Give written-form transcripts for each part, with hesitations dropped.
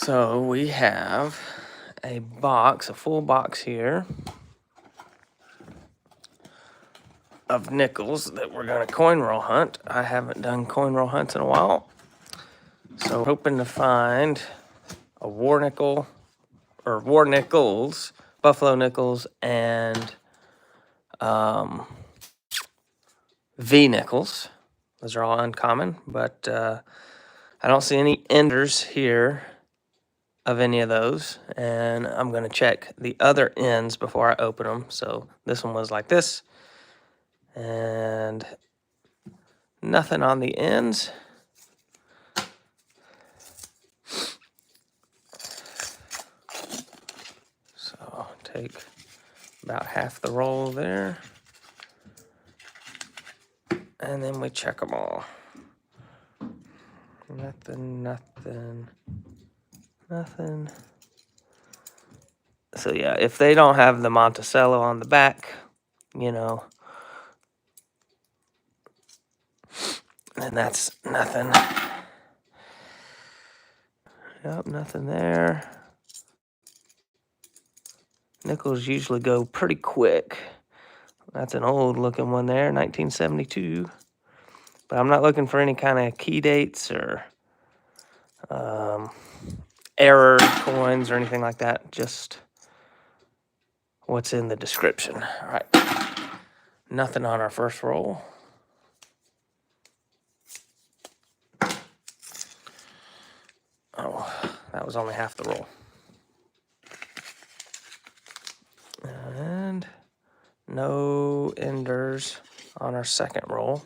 So we have a full box here of nickels that we're going to coin roll hunt. I haven't done coin roll hunts in a while. So hoping to find a war nickel, or war nickels, buffalo nickels, and V nickels. Those are all uncommon, but I don't see any enders here of any of those, and I'm going to check the other ends before I open them. So this one was like this, and nothing on the ends. So take about half the roll there, and then we check them all. Nothing, nothing, nothing. So yeah, if they don't have the Monticello on the back, then that's nothing. Yep, nothing there. Nickels usually go pretty quick. That's an old looking one there, 1972. But I'm not looking for any kind of key dates or error coins or anything like that. Just what's in the description. All right. Nothing on our first roll. Oh, that was only half the roll. And no enders on our second roll.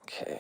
Okay.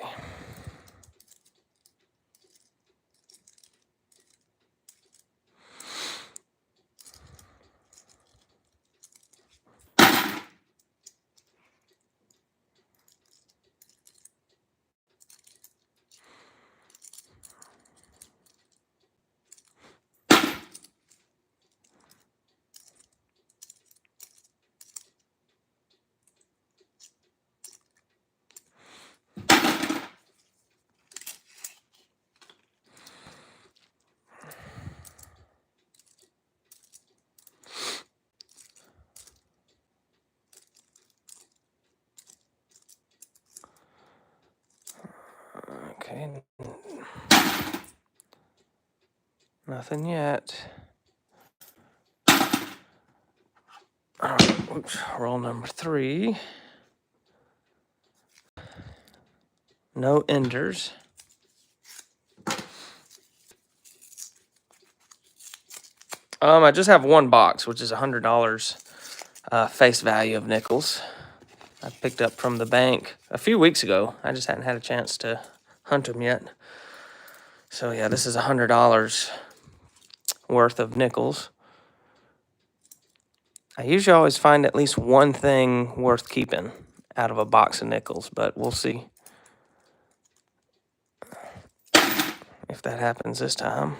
Okay. Nothing yet. All right, oops, roll number 3. No enders. I just have one box, which is $100 face value of nickels. I picked up from the bank a few weeks ago. I just hadn't had a chance to hunt them yet. So yeah, this is $100 worth of nickels. I usually always find at least one thing worth keeping out of a box of nickels, but we'll see if that happens this time.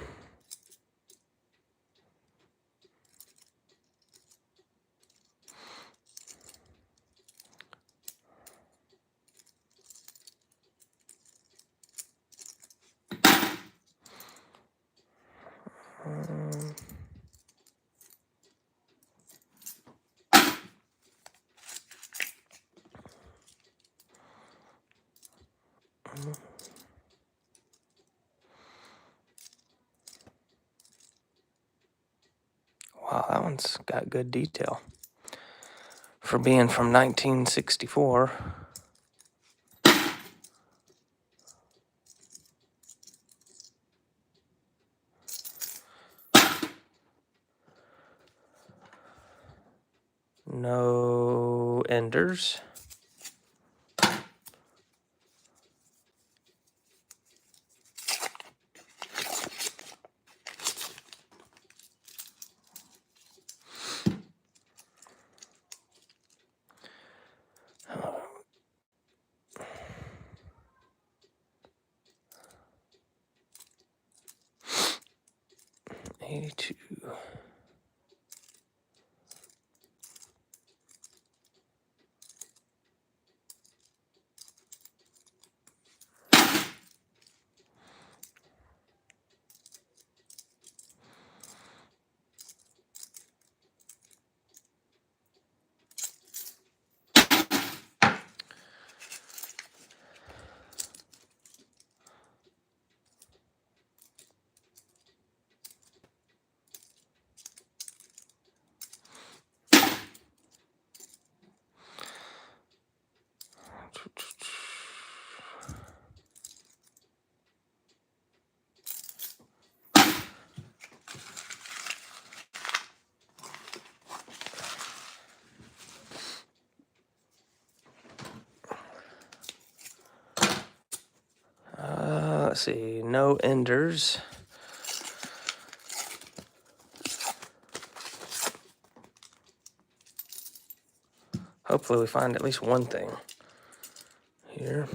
Wow, that one's got good detail for being from 1964. No enders. $82. Let's see, no enders. Hopefully we find at least one thing here.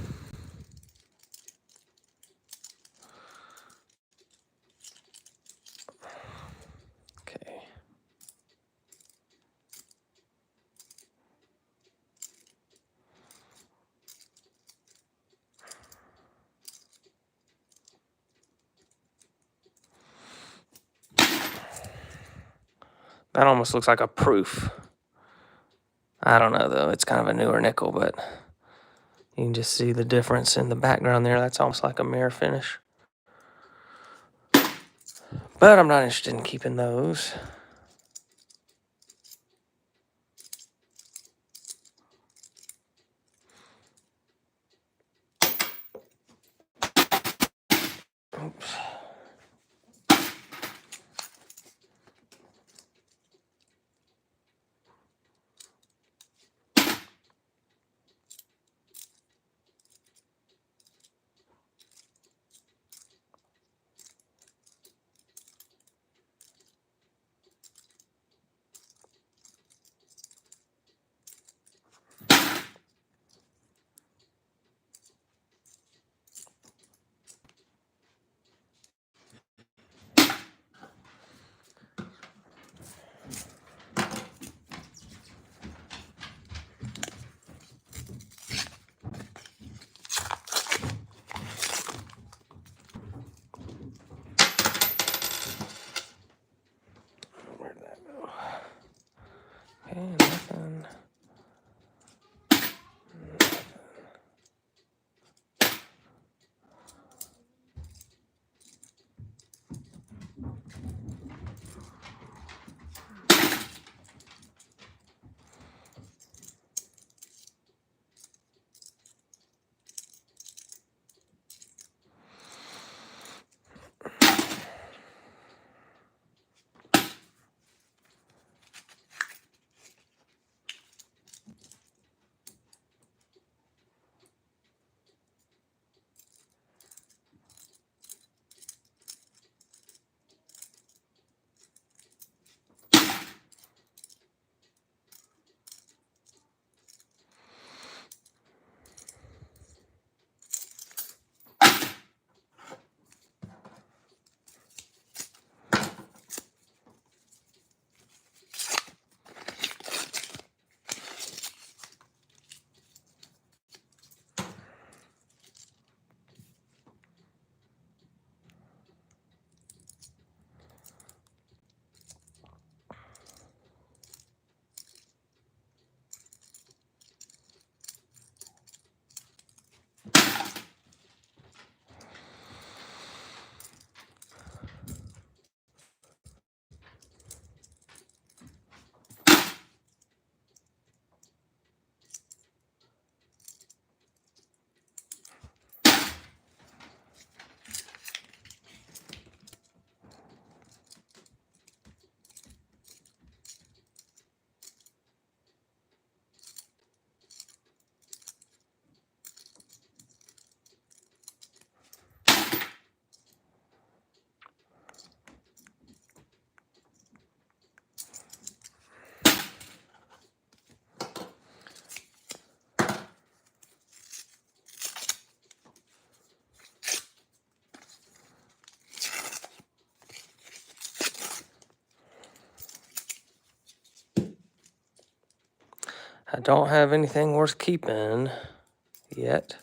Okay. That almost looks like a proof. I don't know though, it's kind of a newer nickel, but you can just see the difference in the background there. That's almost like a mirror finish. But I'm not interested in keeping those. Oops. I don't have anything worth keeping yet,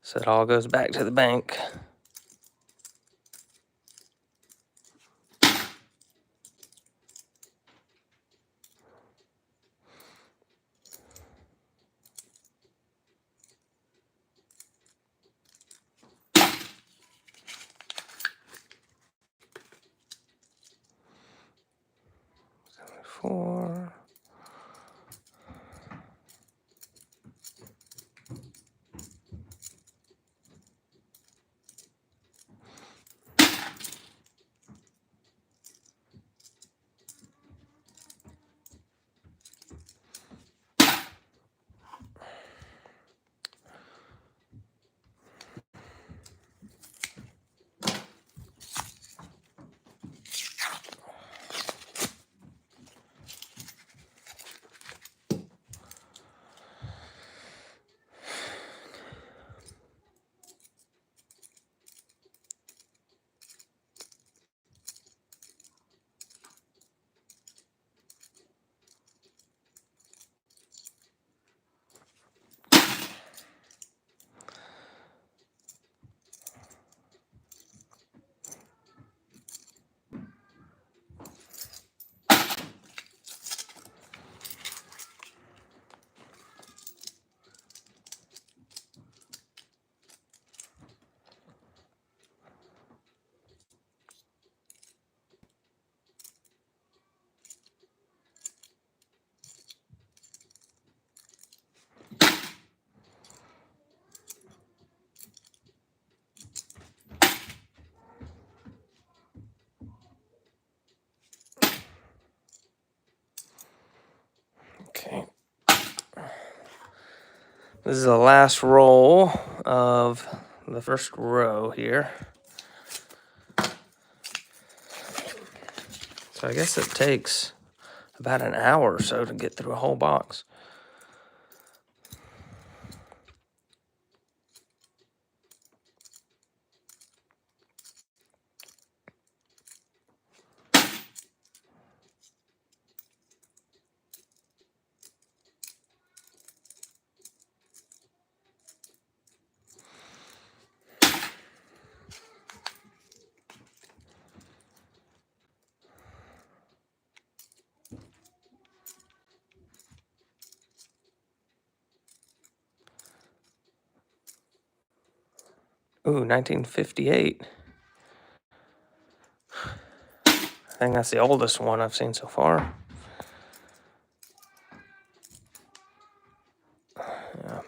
so it all goes back to the bank. Four. Okay. This is the last roll of the first row here. So I guess it takes about an hour or so to get through a whole box. Ooh, 1958. I think that's the oldest one I've seen so far. Yeah.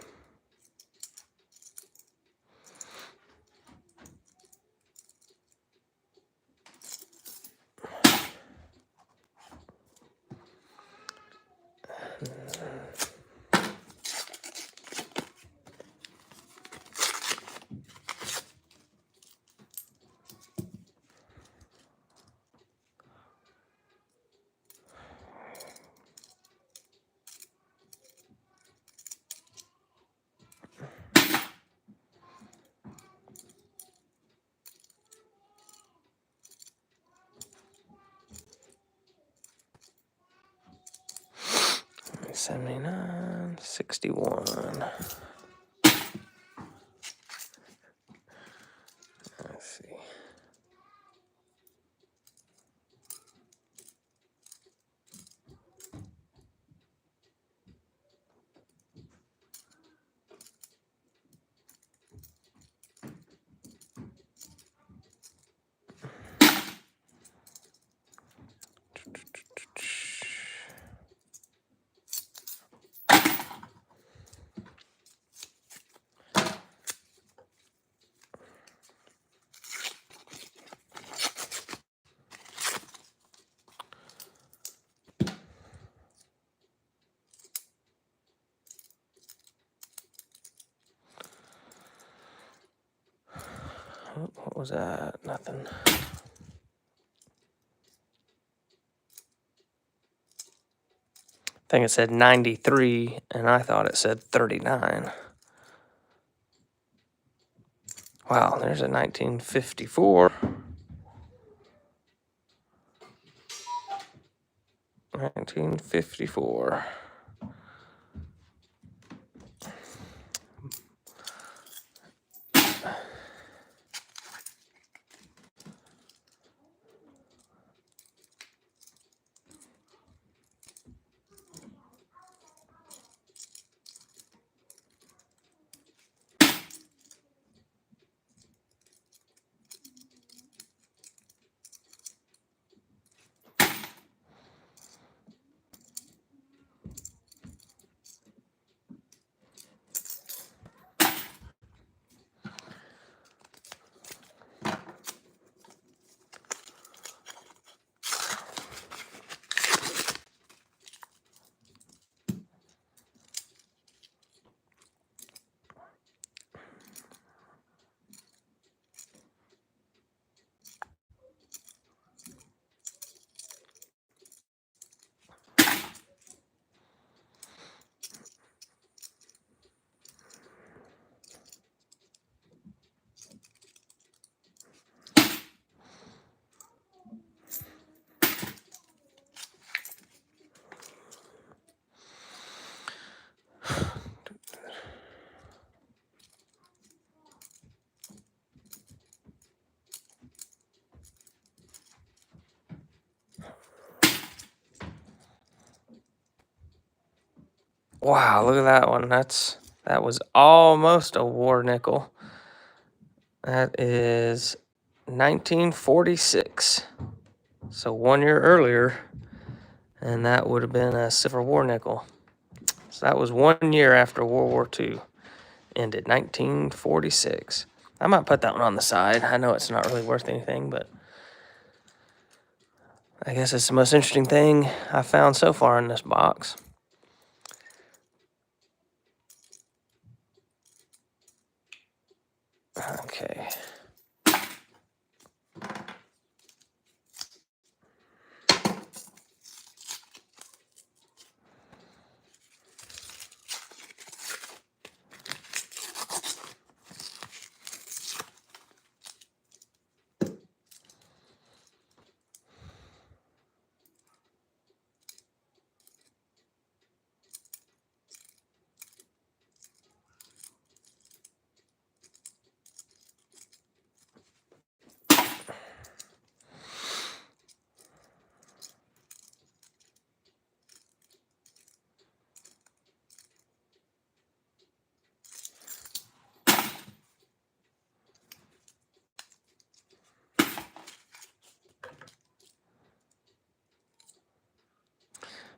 $79, $61. Let's see. Oh, what was that? Nothing. I think it said 93, and I thought it said 39. Wow, there's a 1954. 1954. Wow, look at that one. That was almost a war nickel. That is 1946. So 1 year earlier, and that would have been a Civil War nickel. So that was 1 year after World War II ended, 1946. I might put that one on the side. I know it's not really worth anything, but I guess it's the most interesting thing I found so far in this box. Okay.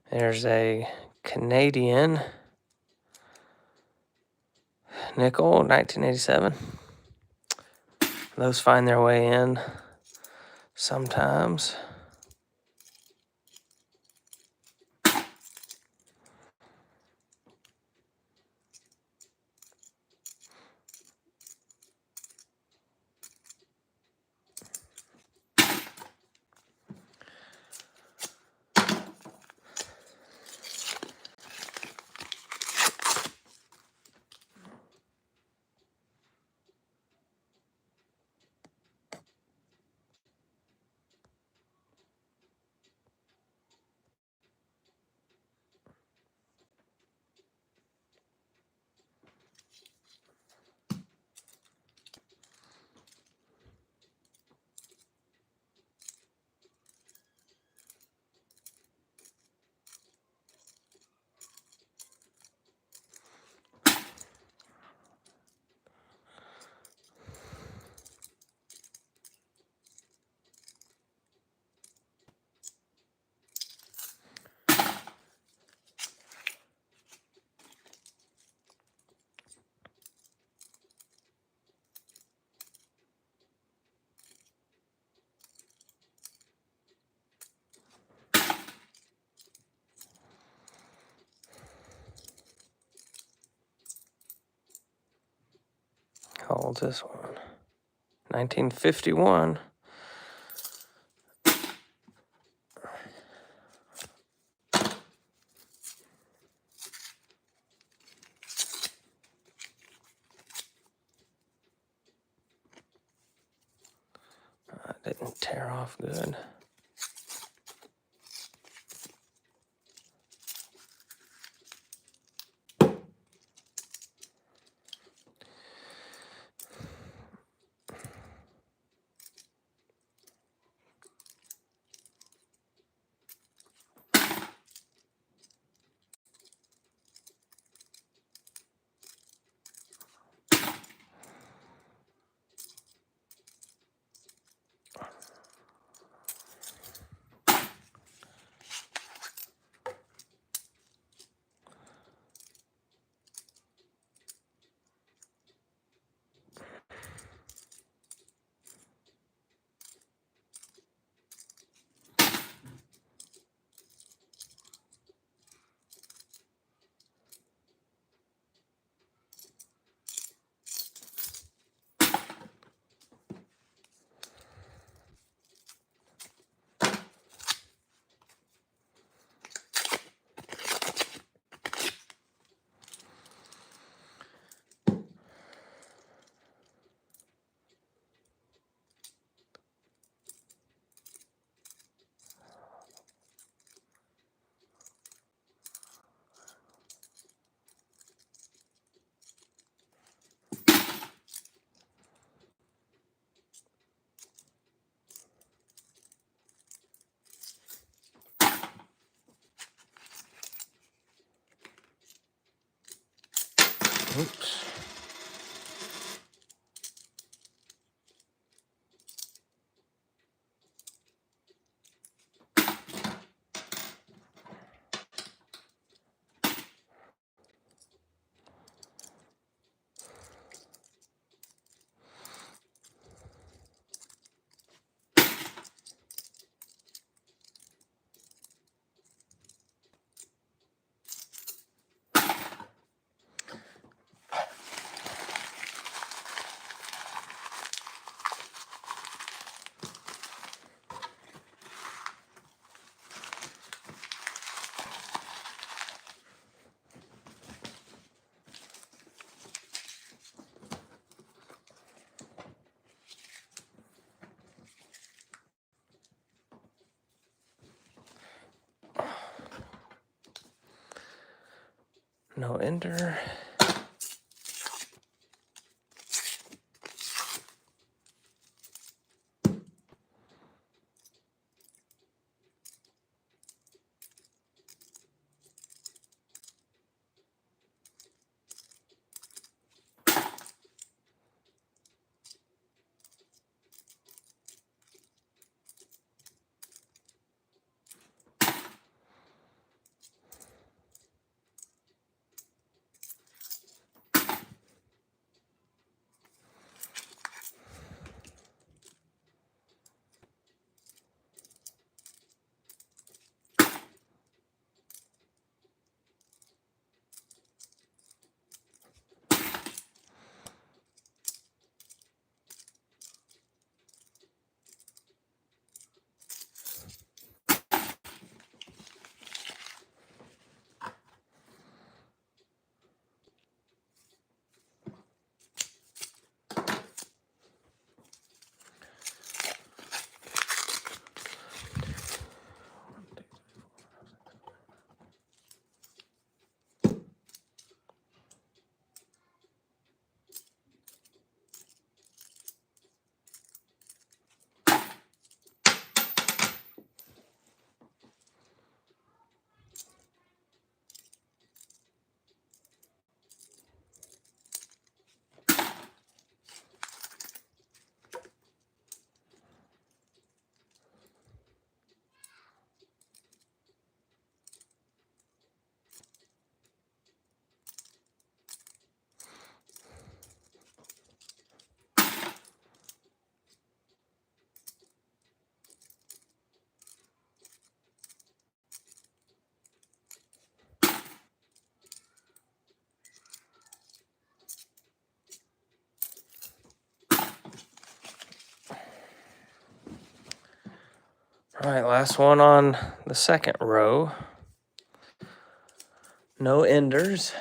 There's a Canadian nickel, 1987. Those find their way in sometimes. How old's this one? 1951. Didn't tear off good. Oops. No ender. All right, last one on the second row. No enders.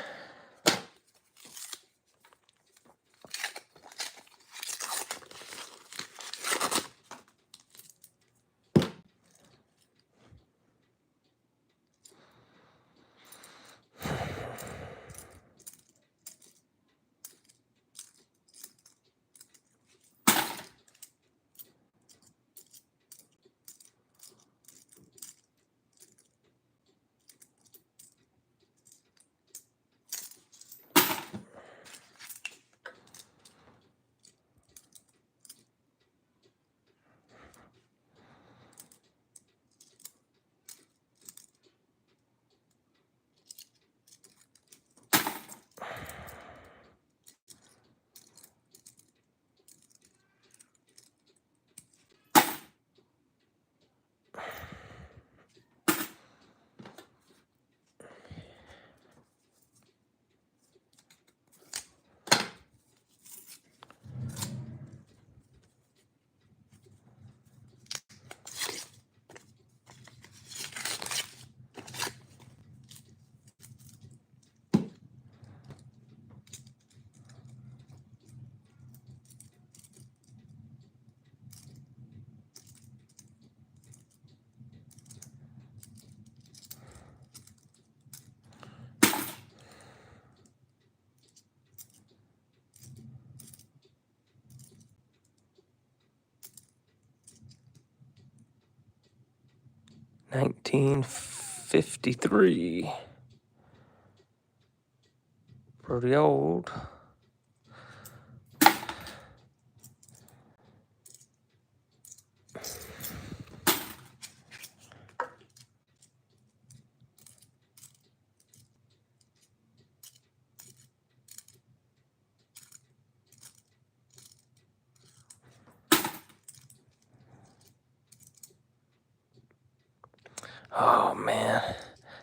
$19.53. Pretty old. Oh man,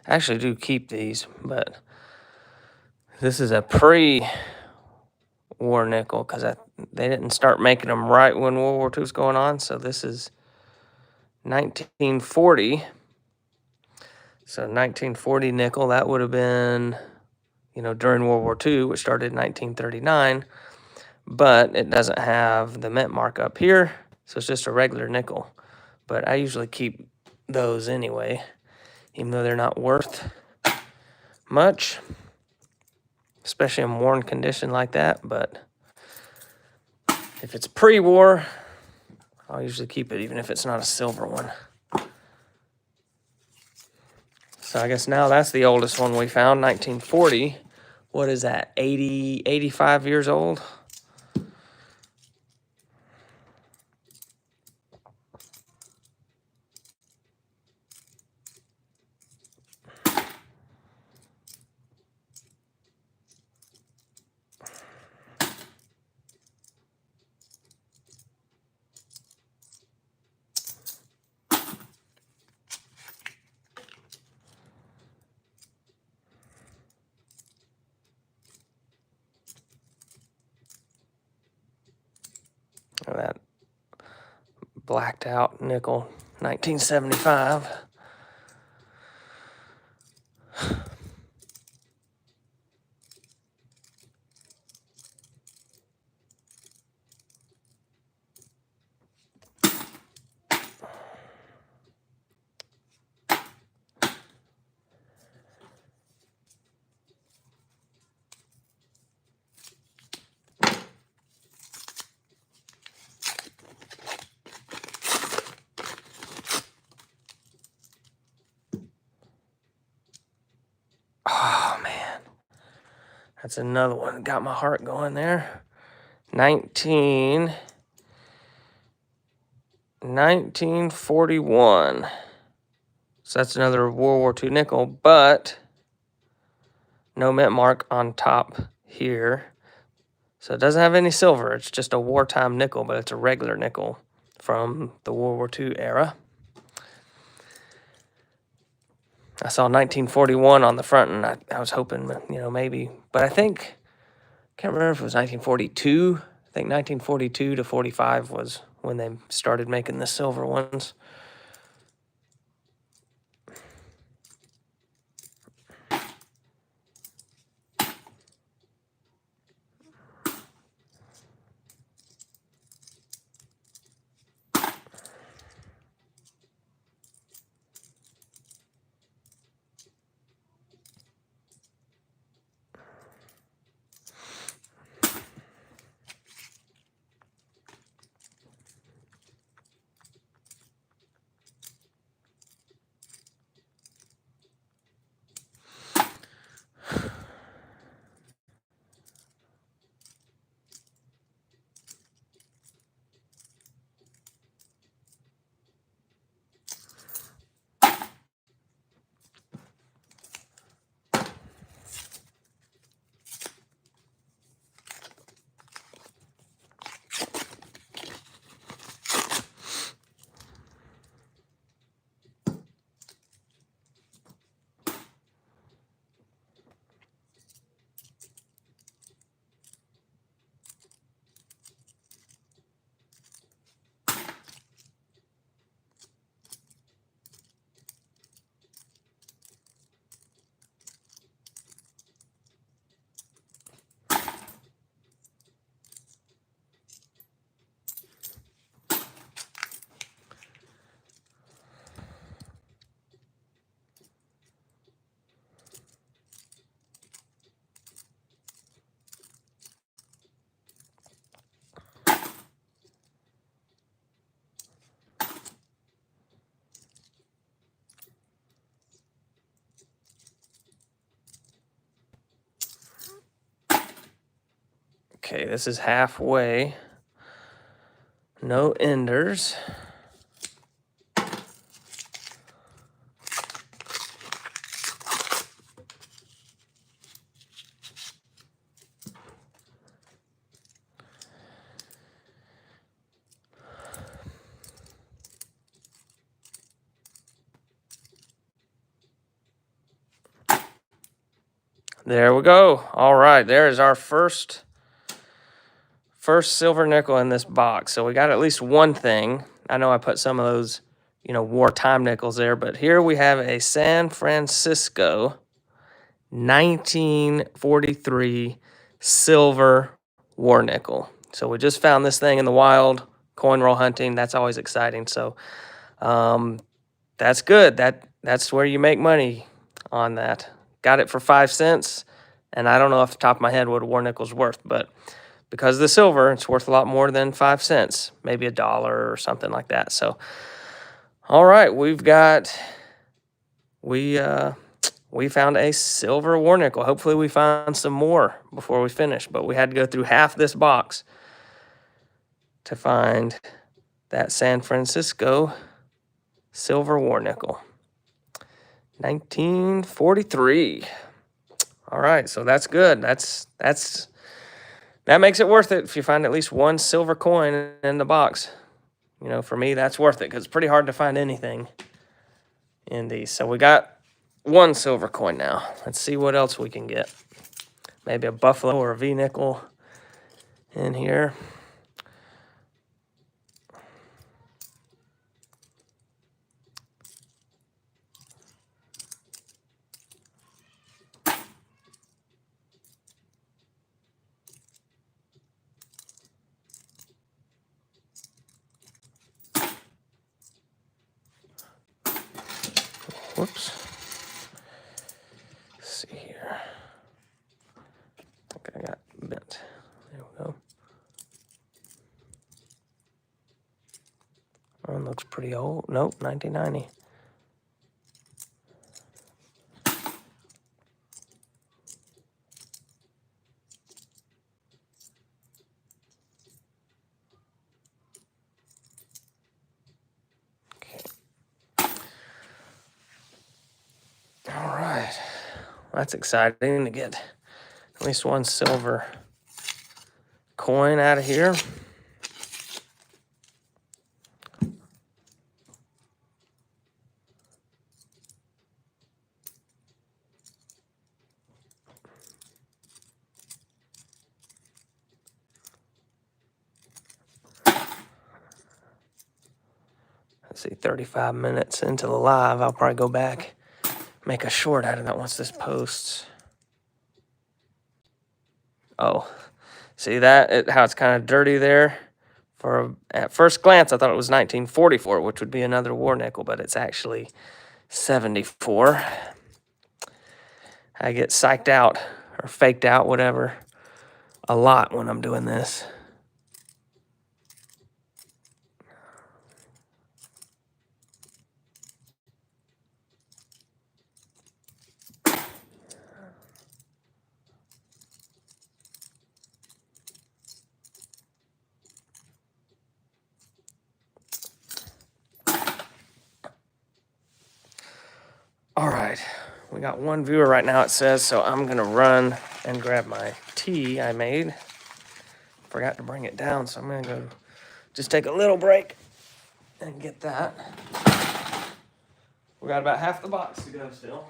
I actually do keep these, but this is a pre-war nickel because they didn't start making them right when World War II was going on. So this is 1940. So 1940 nickel, that would have been, during World War II, which started in 1939. But it doesn't have the mint mark up here, so it's just a regular nickel. But I usually keep those anyway, even though they're not worth much, especially in worn condition like that. But if it's pre-war, I'll usually keep it, even if it's not a silver one. So I guess now that's the oldest one we found, 1940. What is that, 80, 85 years old? That blacked out nickel, 1975. Oh man, that's another one. Got my heart going there. 1941. So that's another World War II nickel, but no mint mark on top here. So it doesn't have any silver. It's just a wartime nickel, but it's a regular nickel from the World War II era. I saw 1941 on the front, and I was hoping, maybe. But I can't remember if it was 1942. I think 1942 to 45 was when they started making the silver ones. Okay, this is halfway. No enders. There we go. All right, there is our first silver nickel in this box. So we got at least one thing. I know I put some of those, wartime nickels there, but here we have a San Francisco 1943 silver war nickel. So we just found this thing in the wild, coin roll hunting. That's always exciting. So that's good. That's where you make money on that. Got it for 5 cents, and I don't know off the top of my head what a war nickel's worth, but because of the silver, it's worth a lot more than 5 cents, maybe $1 or something like that. So, all right, we found a silver war nickel. Hopefully we find some more before we finish, but we had to go through half this box to find that San Francisco silver war nickel. 1943. All right, so that's good. That makes it worth it if you find at least one silver coin in the box. For me, that's worth it because it's pretty hard to find anything in these. So we got one silver coin now. Let's see what else we can get. Maybe a buffalo or a V-nickel in here. Whoops. Let's see here. I think I got bent. There we go. One looks pretty old. Nope, 1990. Okay. All right. That's exciting to get at least one silver coin out of here. Let's see, 35 minutes into the live. I'll probably go back, make a short out of that once this posts. Oh, see that? How it's kind of dirty there? At first glance, I thought it was 1944, which would be another war nickel, but it's actually 74. I get psyched out or faked out, whatever, a lot when I'm doing this. All right, we got one viewer right now, it says, so I'm gonna run and grab my tea I made. Forgot to bring it down, so I'm gonna go just take a little break and get that. We got about half the box to go still.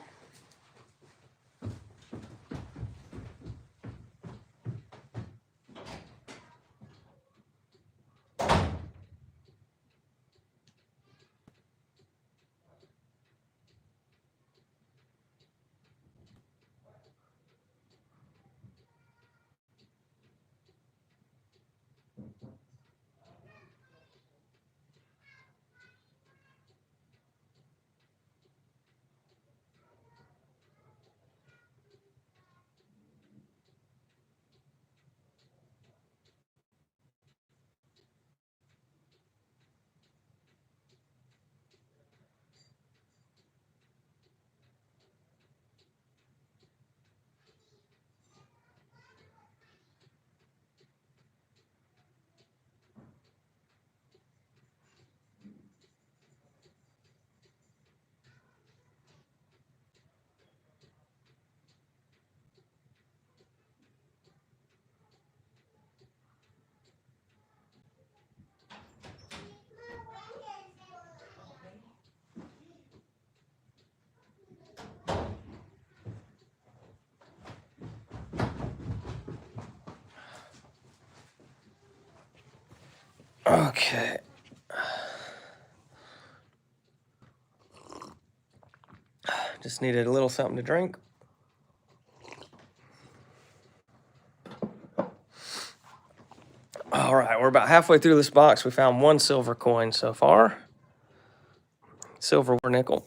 Okay. Just needed a little something to drink. All right, we're about halfway through this box. We found one silver coin so far. Silver or nickel.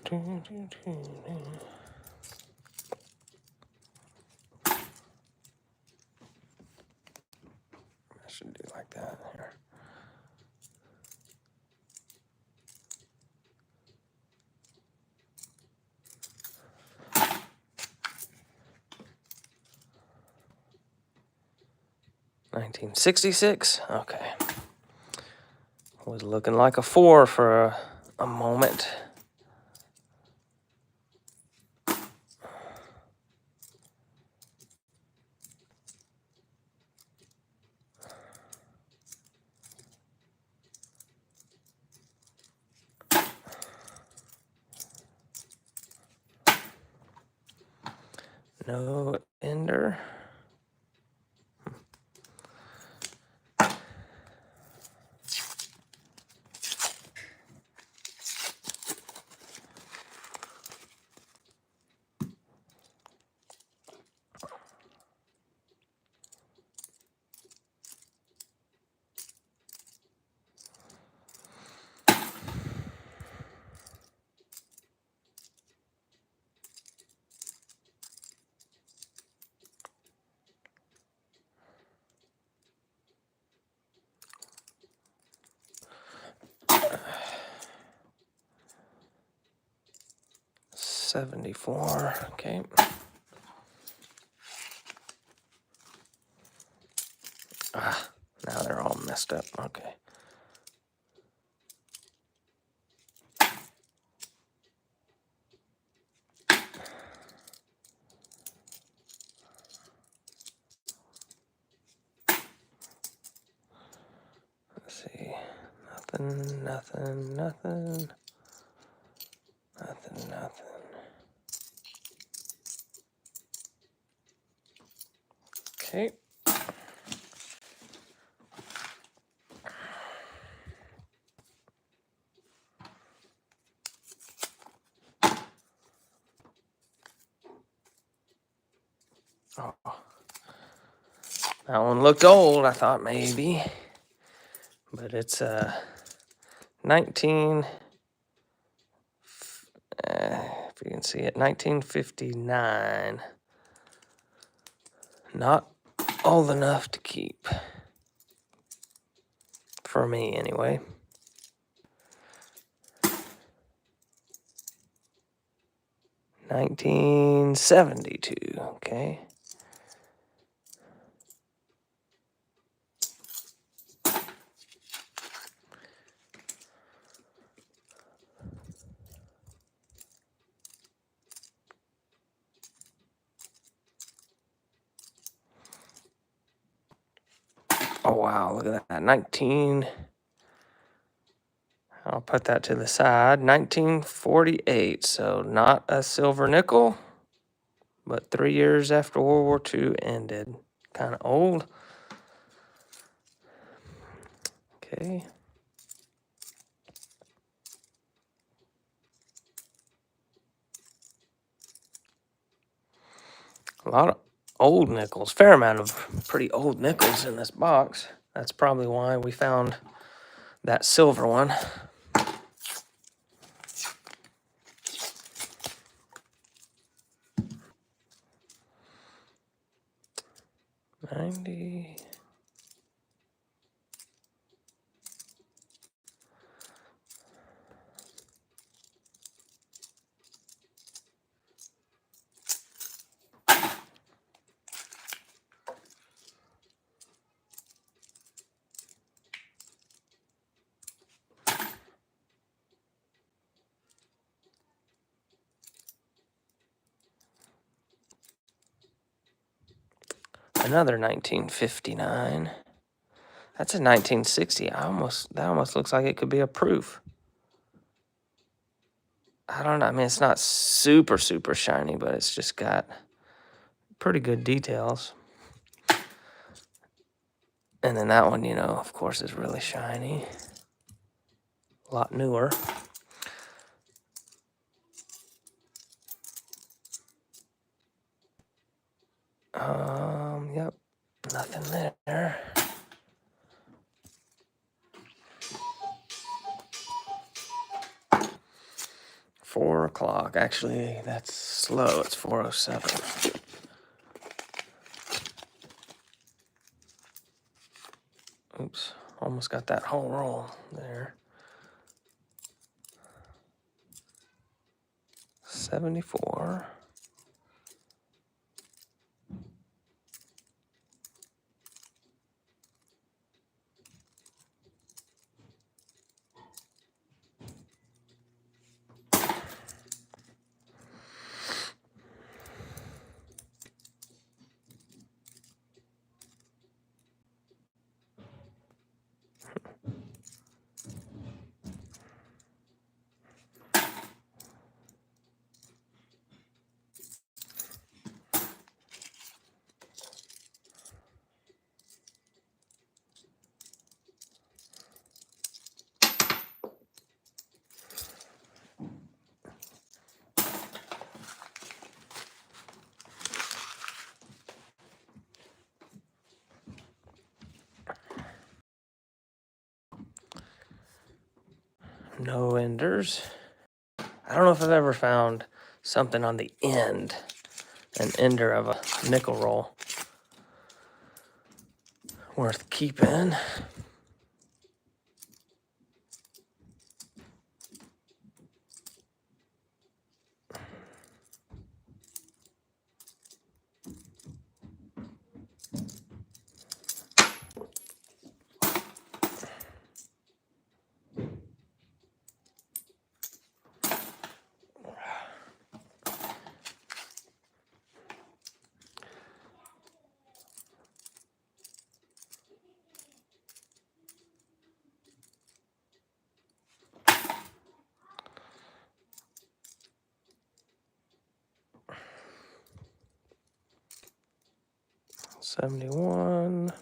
I should do like that here. $1966. Okay. Was looking like a 4 for a moment. No ender. $74. Okay. Now they're all messed up. Okay. Let's see. Nothing, nothing, nothing. Nothing, nothing. Okay. Oh, that one looked old. I thought maybe, but it's 19. If you can see it, 1959. Not old enough to keep. For me, anyway. $1972, okay. Oh, wow, look at that. I'll put that to the side. 1948, so not a silver nickel, but 3 years after World War II ended. Kind of old. Okay. A lot of old nickels, fair amount of pretty old nickels in this box. That's probably why we found that silver one. 90. Another 1959. That's a 1960. That almost looks like it could be a proof. I don't know. I mean, it's not super, super shiny, but it's just got pretty good details. And then that one, you know, of course, is really shiny. A lot newer. Yep. Nothing there. 4 o'clock. Actually, that's slow. It's 4:07. Oops. Almost got that whole roll there. 74. No enders. I don't know if I've ever found something on the end, an ender of a nickel roll, worth keeping. $71.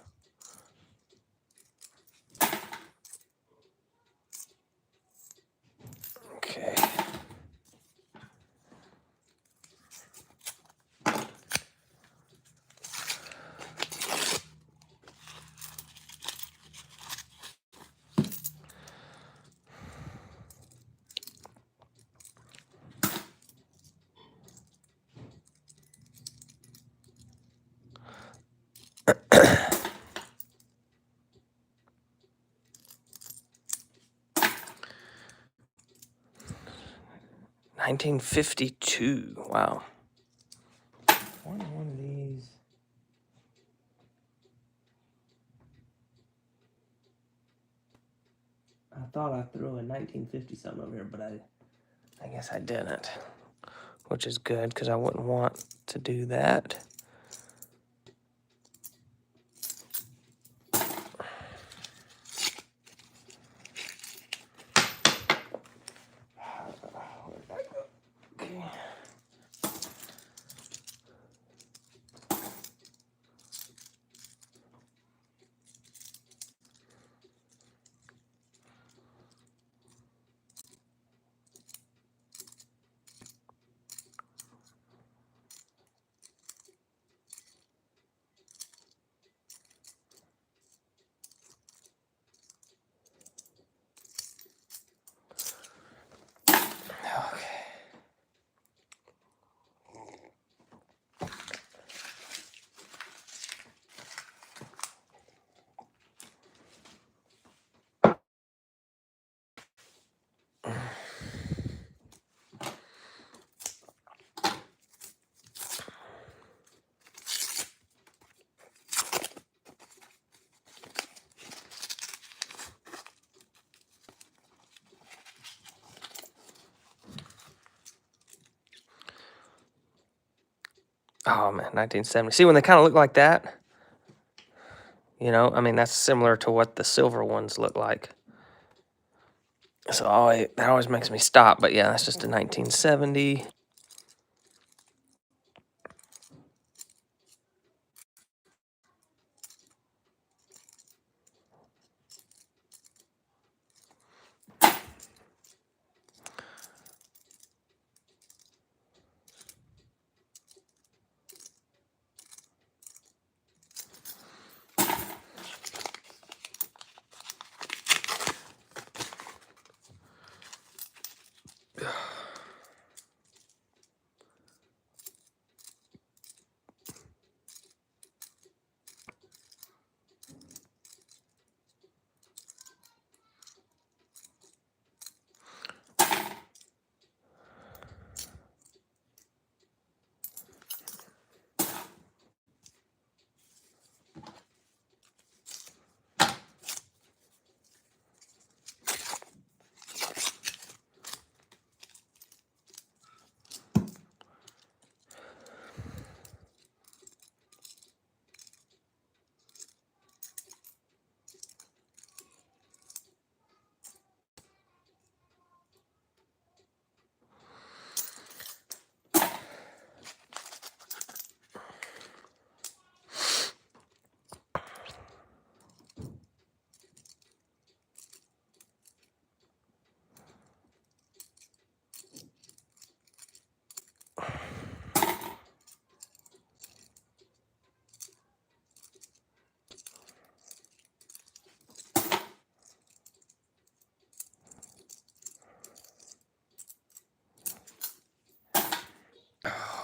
Okay. 1952. Wow. One of these. I thought I threw a 1950 something over here, but I guess I didn't, which is good because I wouldn't want to do that. Okay. Oh man, 1970. See when they kind of look like that? You know, I mean that's similar to what the silver ones look like. So that always makes me stop. But yeah, that's just a 1970.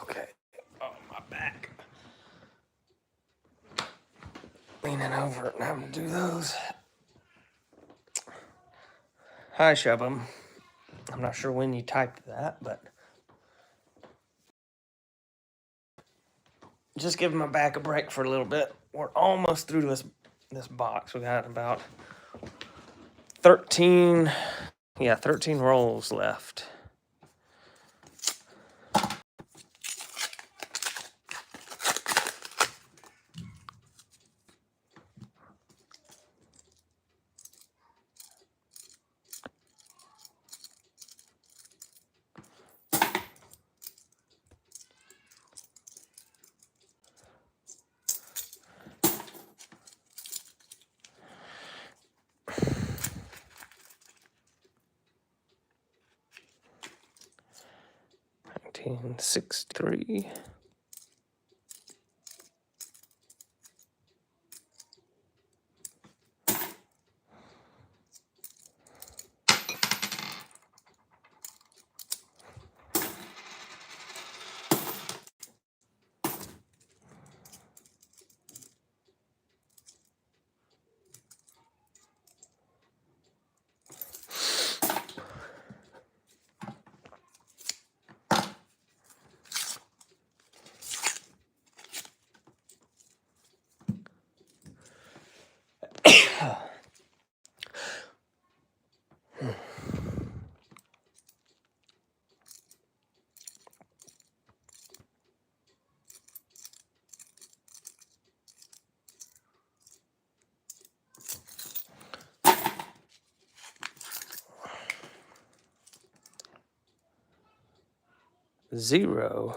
Okay. Oh, my back. Leaning over and having to do those. Hi, Shubham. I'm not sure when you typed that, but just giving my back a break for a little bit. We're almost through this box. We got about 13 rolls left. $19.63. 0.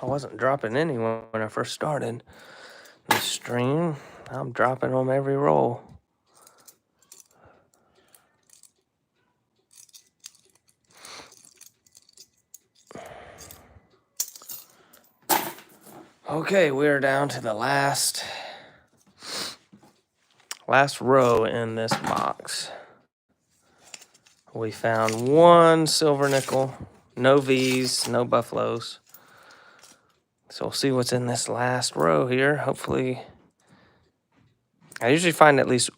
I wasn't dropping any when I first started this stream. I'm dropping them every roll. Okay, we're down to the last row in this box. We found one silver nickel, no V's, no Buffaloes. So we'll see what's in this last row here. Hopefully, I usually find at least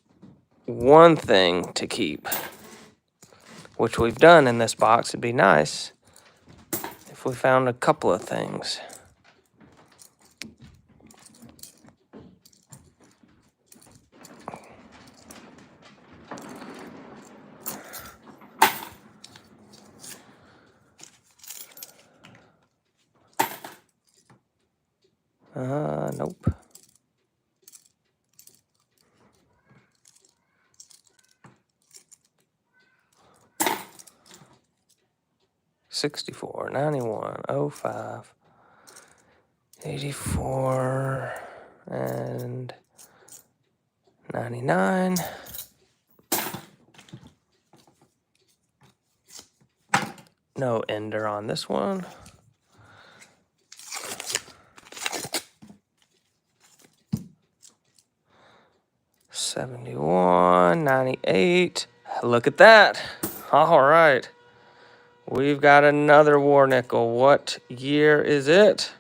one thing to keep, which we've done in this box. It'd be nice if we found a couple of things. Nope. $64, $91, $05, $84, and $99. No ender on this one. $71, $98. Look at that. All right. We've got another war nickel. What year is it?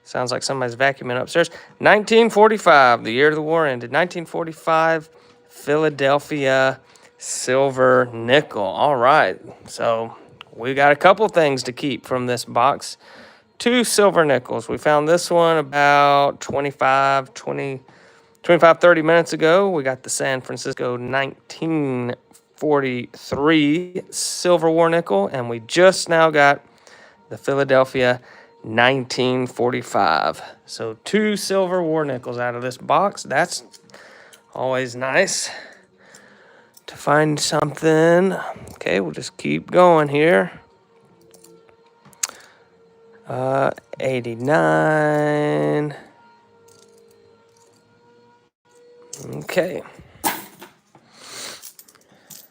Sounds like somebody's vacuuming upstairs. 1945, the year the war ended. 1945, Philadelphia silver nickel. All right. So we got a couple things to keep from this box. 2 silver nickels. We found this one about 25, 30 minutes ago. We got the San Francisco 1943 silver war nickel, and we just now got the Philadelphia 1945. So 2 silver war nickels out of this box. That's always nice to find something. Okay, we'll just keep going here. 89. Okay.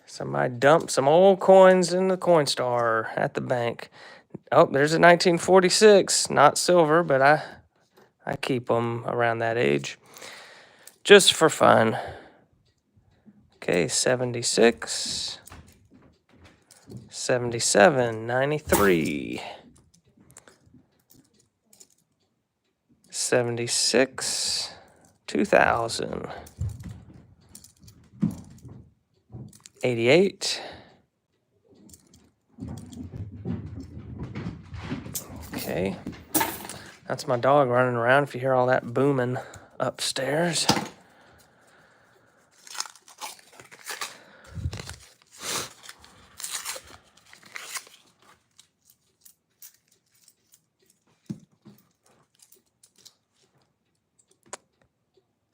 Somebody dumped some old coins in the Coinstar at the bank. Oh, there's a 1946, not silver, but I keep them around that age just for fun. Okay, 76, 77, 93, 76, 2000, 88. Okay, that's my dog running around if you hear all that booming upstairs.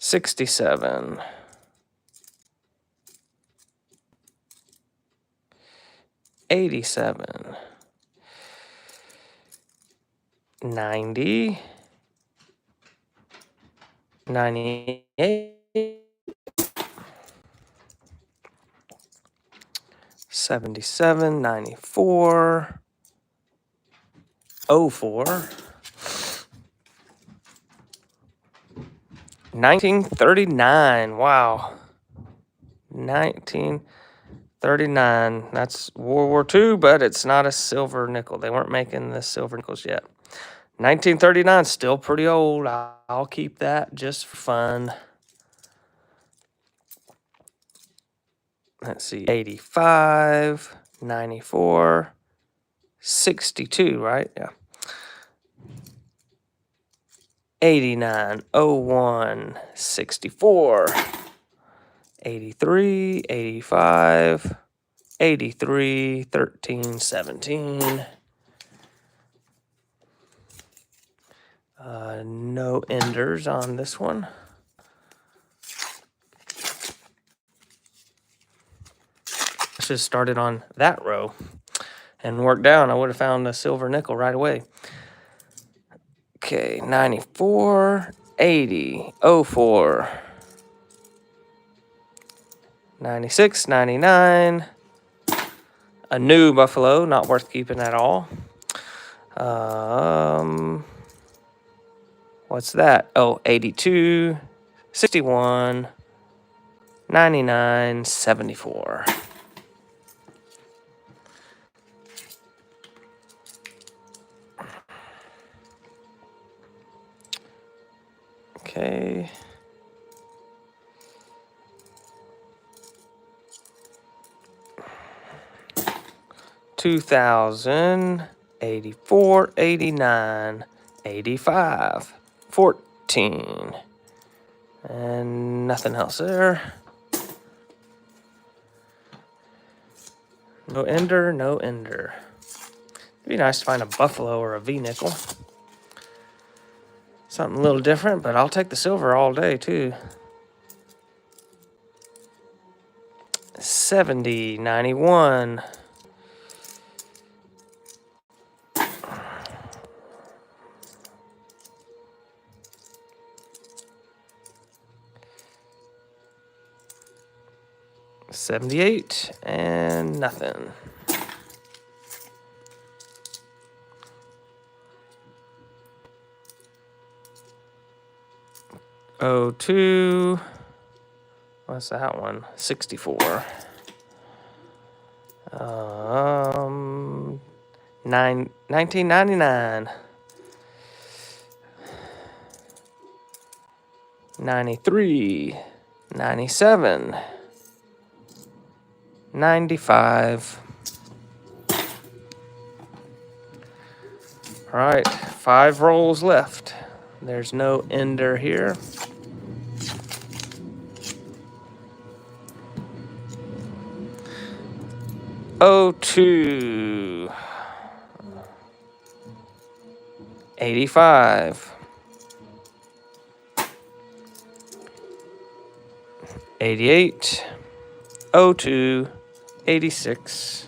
$67, 87, 90, 98, 77, 94, 04, 1939. Wow. 1939. That's World War II, but it's not a silver nickel. They weren't making the silver nickels yet. 1939, still pretty old. I'll keep that just for fun. Let's see, 85, 94, 62, right? Yeah. 89, 01, 64, 83, 85, 83, 13, 17. No enders on this one. Should have started on that row and worked down. I would have found a silver nickel right away. Okay, 94, 80, 04, 96, 99. A new Buffalo, not worth keeping at all. What's that? Oh, 82, 61, 99, 74. Okay. $2,000, 84, 89, 85, 14. And nothing else there. No ender, no ender. It'd be nice to find a Buffalo or a V-nickel. Something a little different, but I'll take the silver all day, too. 70, 91. $78 and nothing. $02. What's that one? 64. 1999. 93. 97. 95. All right, 5 rolls left. There's no ender here. $02. 85. 88. 02. 86.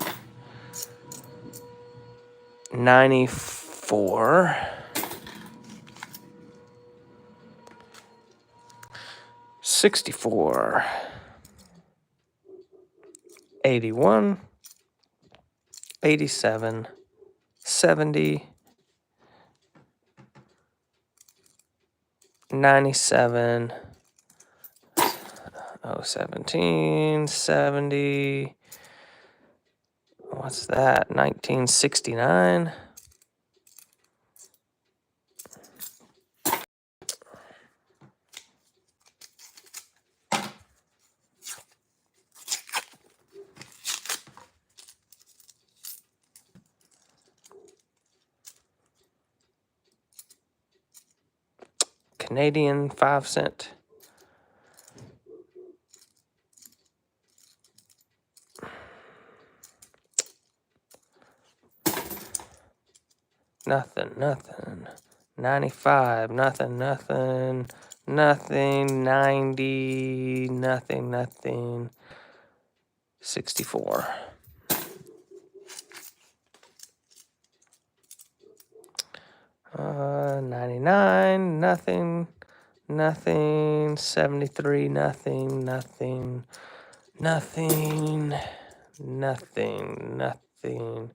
94. 64. 81. 87. 70. 97. 17. 70. What's that? 1969. Canadian 5-cent. Nothing, nothing. 95, nothing, nothing. Nothing, 90, nothing, nothing. 64. Uh, 99, nothing, nothing. 73, nothing, nothing, nothing, nothing, nothing.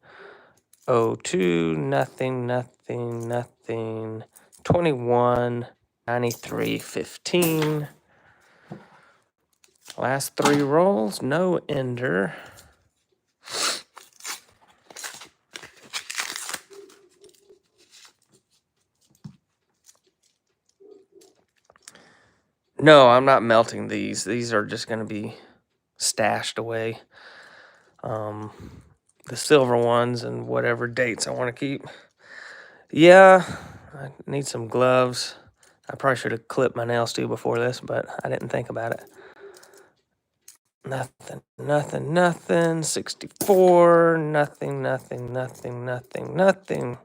02, nothing, nothing, nothing. 21, 93, 15. Last 3 rolls, no ender. No, I'm not melting these. These are just going to be stashed away. The silver ones and whatever dates I want to keep. Yeah, I need some gloves. I probably should have clipped my nails too before this, but I didn't think about it. Nothing, nothing, nothing. 64, nothing, nothing, nothing, nothing, nothing.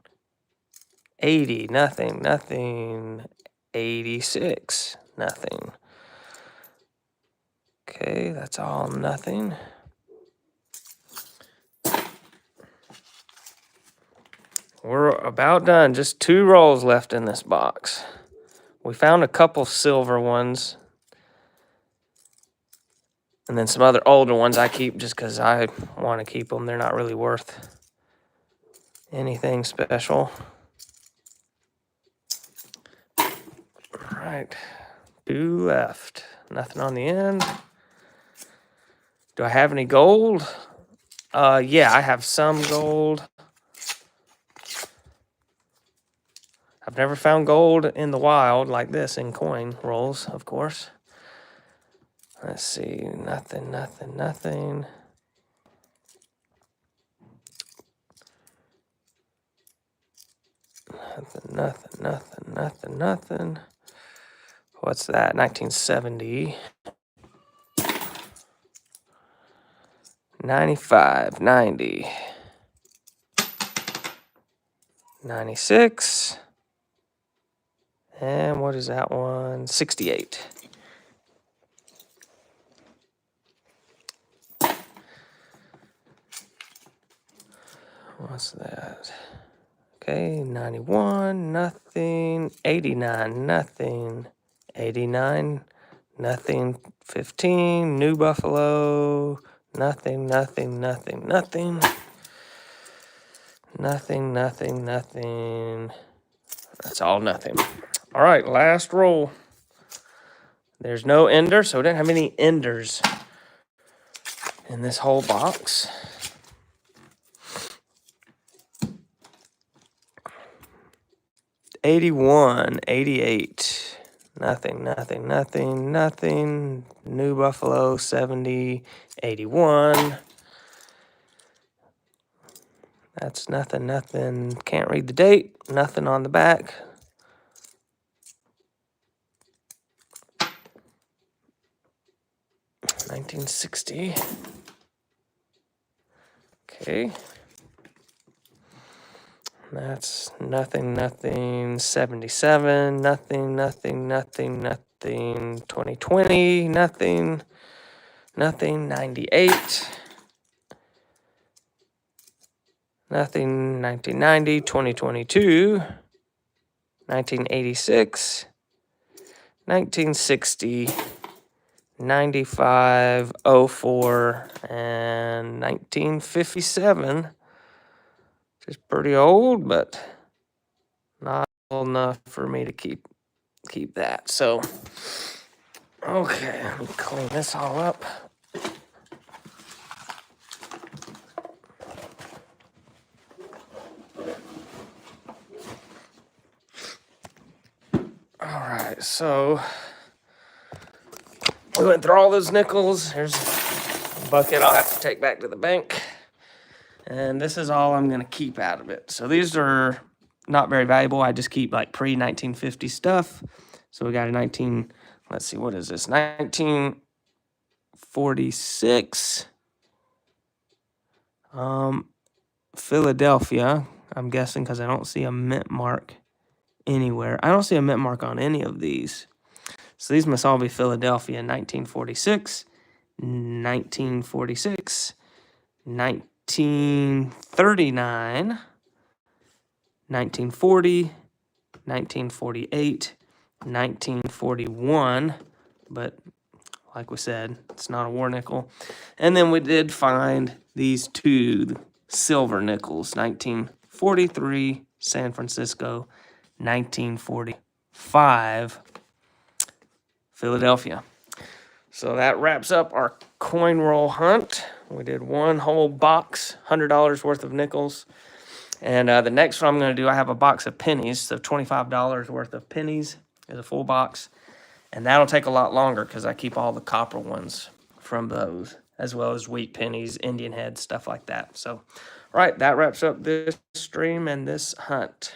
80, nothing, nothing. 86, nothing. Okay, that's all nothing. We're about done. Just 2 rolls left in this box. We found a couple silver ones. And then some other older ones I keep just because I want to keep them. They're not really worth anything special. All right. 2 left. Nothing on the end. Do I have any gold? Yeah, I have some gold. I've never found gold in the wild like this in coin rolls, of course. Let's see. Nothing, nothing, nothing. Nothing, nothing, nothing, nothing, nothing. What's that? 1970. 95, 90. 96. And what is that one? 68. What's that? Okay, 91, nothing. 89, nothing. 89, nothing. 15, New Buffalo, nothing, nothing, nothing, nothing. Nothing, nothing, nothing. That's all nothing. All right, last roll. There's no ender, so we didn't have any enders in this whole box. '81, '88, nothing, nothing, nothing, nothing. New Buffalo, 70, 81. That's nothing, nothing. Can't read the date. Nothing on the back. '60. Okay. That's nothing, nothing. 77, nothing, nothing, nothing, nothing. 2020, nothing, nothing. 98, nothing. 1990, 2022, 1986, 1960, 95, 04, and 1957. Just pretty old, but not old enough for me to keep that. So, okay, let me clean this all up. All right, so we went through all those nickels. Here's a bucket I'll have to take back to the bank. And this is all I'm going to keep out of it. So these are not very valuable. I just keep like pre-1950 stuff. So we got a let's see, what is this? 1946. Philadelphia, I'm guessing because I don't see a mint mark anywhere. I don't see a mint mark on any of these. So these must all be Philadelphia. 1946, 1946, 1939, 1940, 1948, 1941, but Like we said, it's not a war nickel. And then we did find these two silver nickels, 1943 San Francisco, 1945 Philadelphia. So that wraps up our coin roll hunt. We did one whole box, $100 worth of nickels. And the next one I'm going to do, I have a box of pennies. So $25 worth of pennies is a full box. And that'll take a lot longer because I keep all the copper ones from those, as well as wheat pennies, Indian heads, stuff like that. So, all right, that wraps up this stream and this hunt.